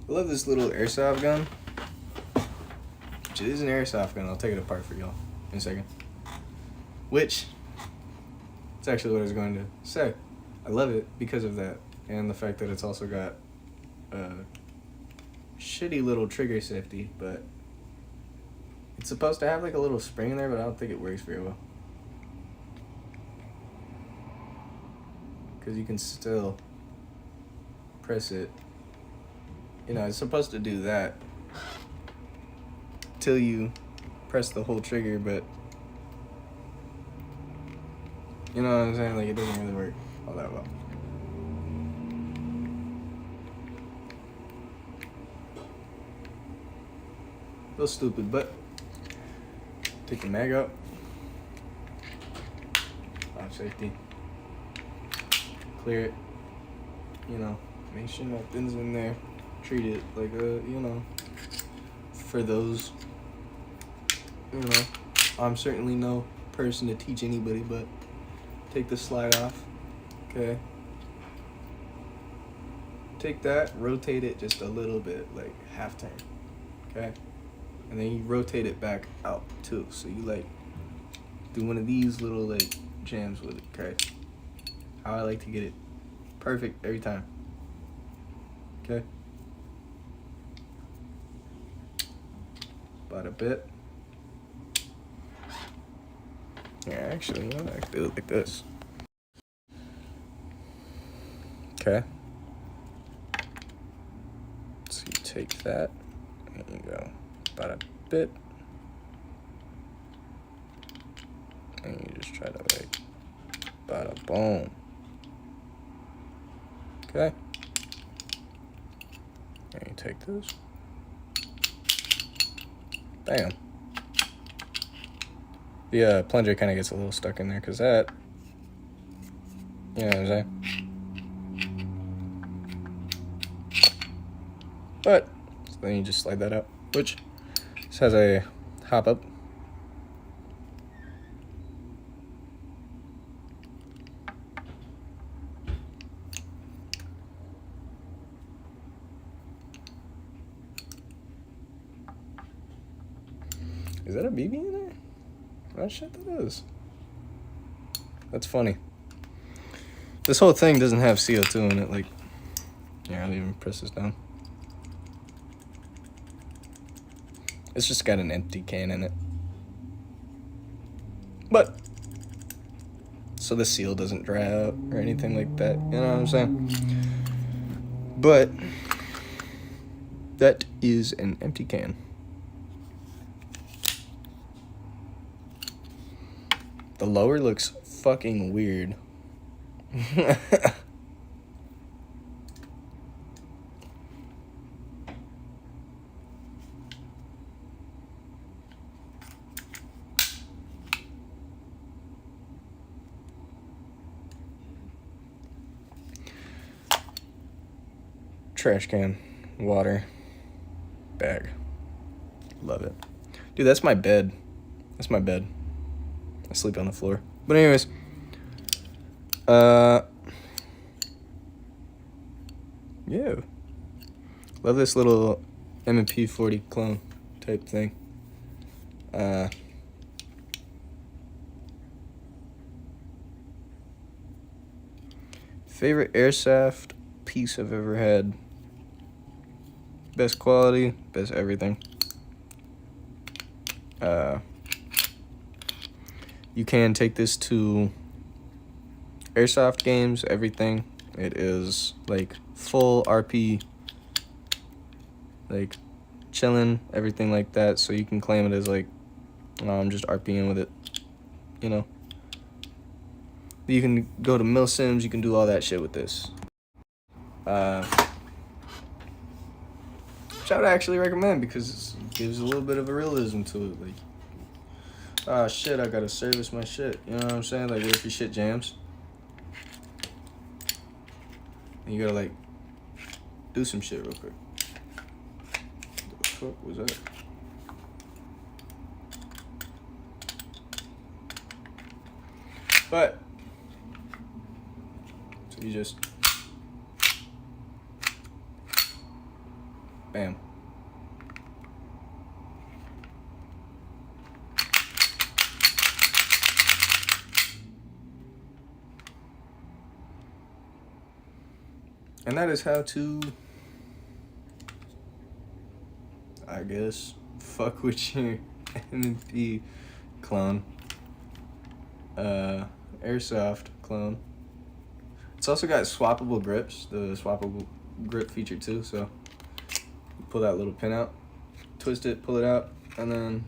I love this little airsoft gun. Which is an airsoft gun. I'll take it apart for y'all in a second. Which, it's actually what I was going to say. I love it because of that. And the fact that it's also got a shitty little trigger safety, but it's supposed to have like a little spring in there, but I don't think it works very well. Because you can still press it. You know, it's supposed to do that till you press the whole trigger, but you know what I'm saying? Like, it doesn't really work all that well. A little stupid, but take the mag out. Off safety. Clear it. You know, make sure nothing's in there. Treat it like for those, I'm certainly no person to teach anybody, but take the slide off, okay? Take that, rotate it just a little bit, like half turn, okay? And then you rotate it back out too, so you like do one of these little like jams with it, okay? How I like to get it perfect every time, okay? About a bit. Yeah, actually, I can do it like this. Okay. So you take that, and you go about a bit, and you just try to like, bada boom. Okay. And you take this. Bam. The plunger kind of gets a little stuck in there because that, you know what I'm saying? But, so then you just slide that out, which this has a hop up. Is that a BB in there? Oh shit, that is. That's funny. This whole thing doesn't have CO2 in it, like, yeah, I'll even press this down. It's just got an empty can in it. But, so the seal doesn't dry out or anything like that, you know what I'm saying? But, that is an empty can. The lower looks fucking weird. Trash can, water, bag. Love it. Dude, that's my bed. That's my bed. I sleep on the floor. But anyways, yeah. Love this little M&P 40 clone type thing. Favorite airsoft piece I've ever had. Best quality, best everything. You can take this to airsoft games, everything. It is like full RP, like chillin, everything like that. So you can claim it as like, I'm just RPing with it, you know. You can go to Milsims. You can do all that shit with this. Which I would actually recommend because it gives a little bit of a realism to it. Like, ah, shit, I gotta service my shit. You know what I'm saying? Like, what if your shit jams? And you gotta, like, do some shit real quick. What the fuck was that? But, so you just, bam. And that is how to, I guess, fuck with your NMP clone. Airsoft clone. It's also got swappable grips, the swappable grip feature too, so you pull that little pin out, twist it, pull it out, and then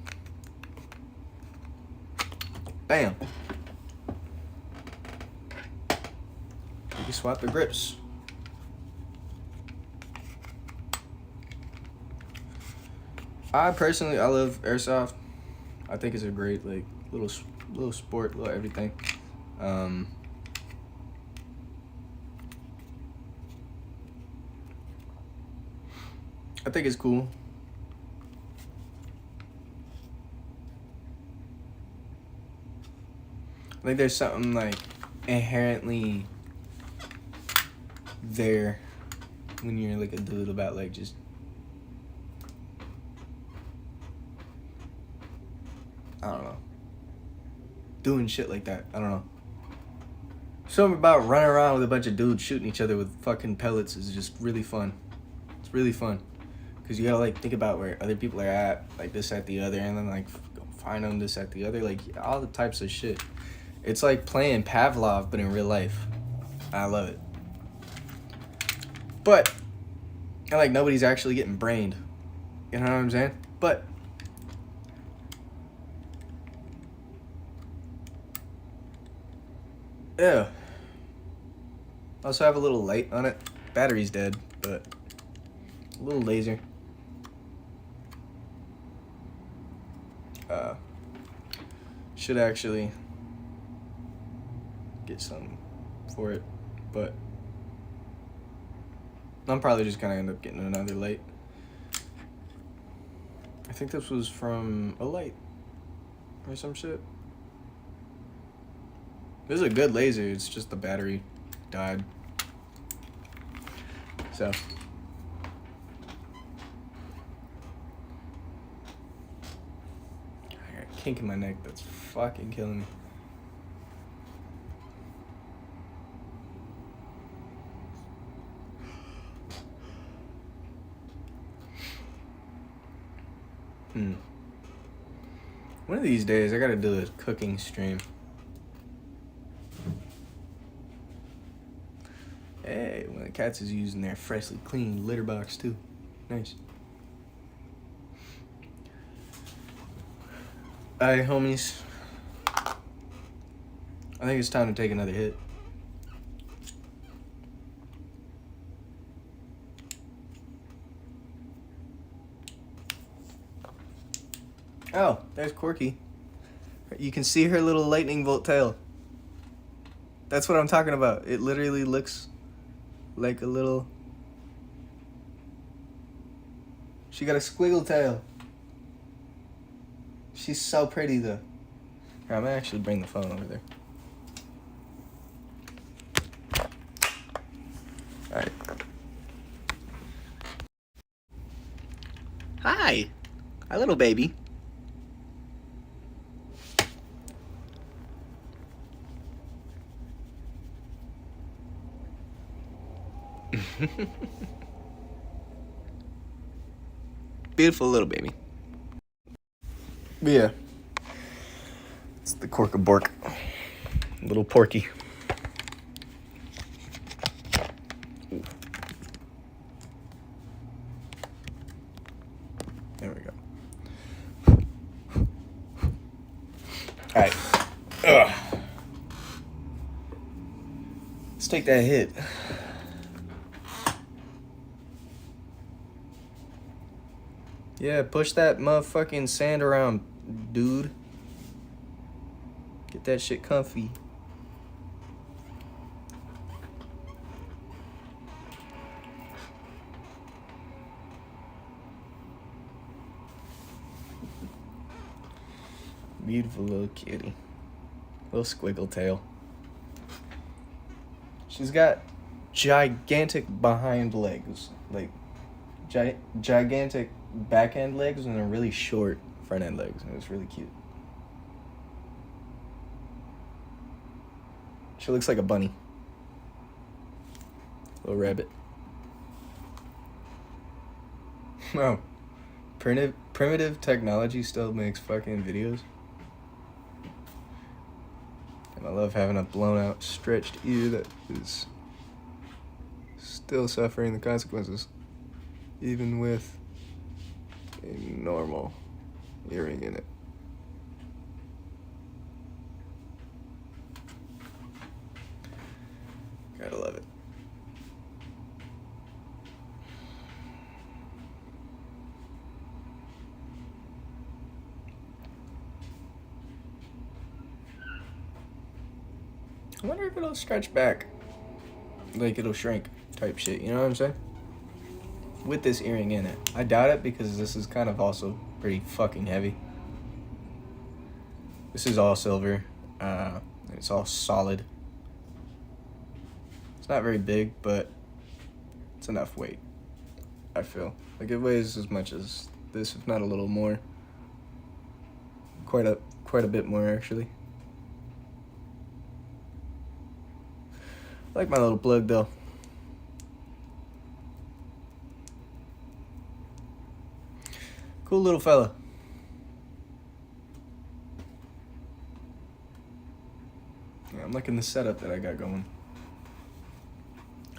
bam. You can swap the grips. I love airsoft. I think it's a great, like, little sport, little everything. I think it's cool. I think there's something, like, inherently there when you're, like, a dude about, like, just I don't know, doing shit like that. I don't know. Something about running around with a bunch of dudes shooting each other with fucking pellets is just really fun. It's really fun. Because you gotta, like, think about where other people are at, like, this, at the other, and then, like, go find them, this, at the other, like, all the types of shit. It's like playing Pavlov, but in real life. I love it. But, and, like, nobody's actually getting brained. You know what I'm saying? But, yeah. Also have a little light on it. Battery's dead, but a little laser. Should actually get some for it, but I'm probably just gonna end up getting another light. I think this was from a light or some shit. This is a good laser, it's just the battery died. So I got a kink in my neck that's fucking killing me. One of these days I gotta do a cooking stream. Hey, one of the cats is using their freshly cleaned litter box too. Nice. Alright, homies. I think it's time to take another hit. Oh, there's Corky. You can see her little lightning bolt tail. That's what I'm talking about. It literally looks like a little... She got a squiggle tail. She's so pretty though. Here, I'm gonna actually bring the phone over there. Alright. Hi. Hi, little baby. Beautiful little baby. But yeah. It's the cork of bork. Little porky. Ooh. There we go. Alright. Ugh. take that hit. Yeah, push that motherfucking sand around, dude. Get that shit comfy. Beautiful little kitty. Little squiggle tail. She's got gigantic behind legs. Like, gigantic back end legs and then really short front end legs. And it's really cute. She looks like a bunny. Little rabbit. Oh. Primitive technology still makes fucking videos. And I love having a blown out, stretched ear that is still suffering the consequences. Even with a normal earring in it. Gotta love it. I wonder if it'll stretch back. Like it'll shrink type shit, you know what I'm saying? With this earring in it. I doubt it because this is kind of also pretty fucking heavy. This is all silver. It's all solid. It's not very big, but it's enough weight, I feel. Like it weighs as much as this, if not a little more. Quite a bit more, actually. I like my little plug, though. Cool little fella. Yeah, I'm liking the setup that I got going.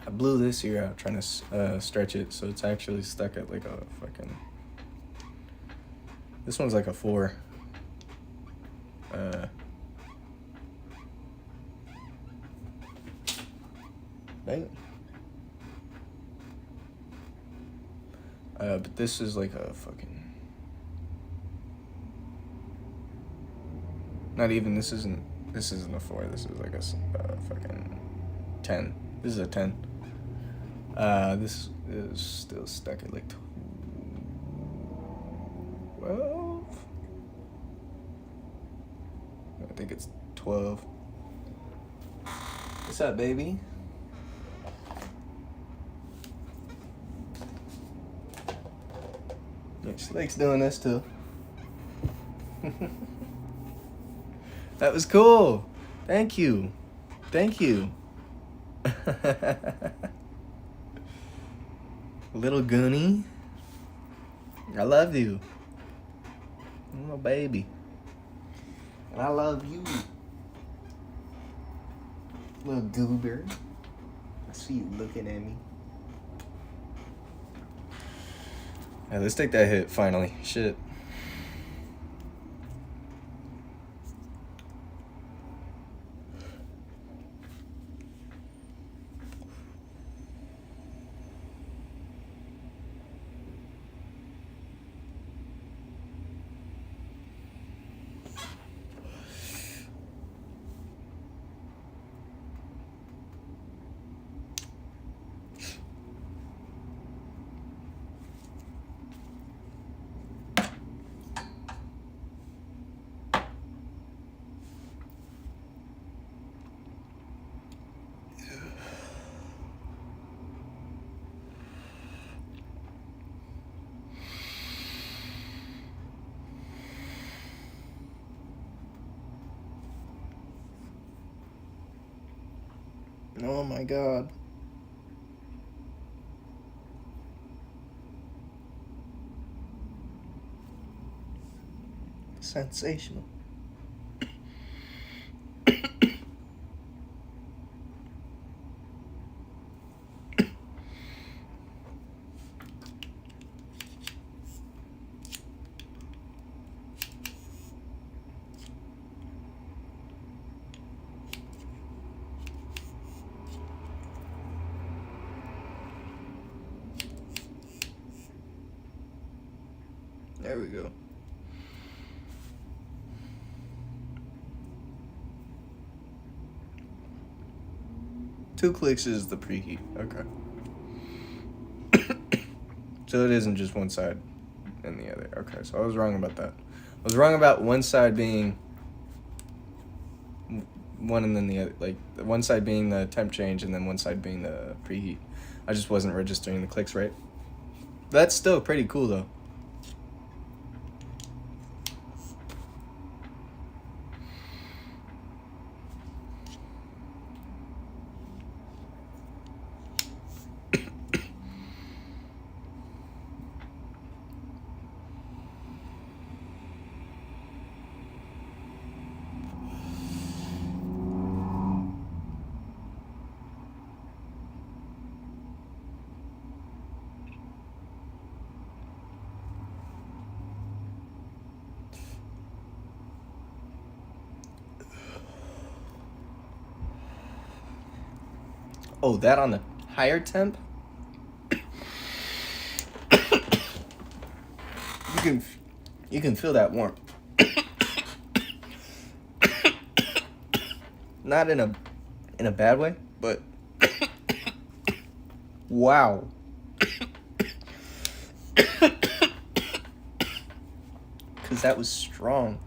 I blew this ear out trying to stretch it, so it's actually stuck at like a fucking... This one's like a 4. Right? But this is like a fucking... Not even, this isn't a 4, this is like a fucking 10. This is a 10. This is still stuck at like 12? I think it's 12. What's up, baby? Yeah, she likes doing this too. That was cool. Thank you. Thank you. Little Goonie. I love you. Little baby. And I love you. Little goober. I see you looking at me. Yeah, let's take that hit finally. Shit. Oh my God. Sensational. There we go. Two clicks is the preheat. Okay. So it isn't just one side and the other. Okay, so I was wrong about that. I was wrong about one side being one and then the other. Like, one side being the temp change and then one side being the preheat. I just wasn't registering the clicks right. That's still pretty cool, though. Oh, that on the higher temp? You can feel that warmth. Not in a bad way, but wow. Cause that was strong.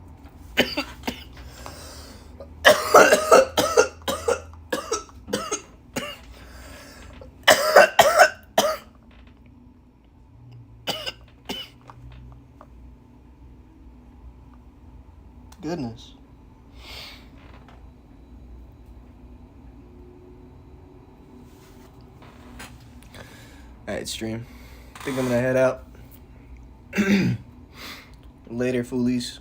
Goodness. Alright, stream. I think I'm gonna head out. Later, foolies.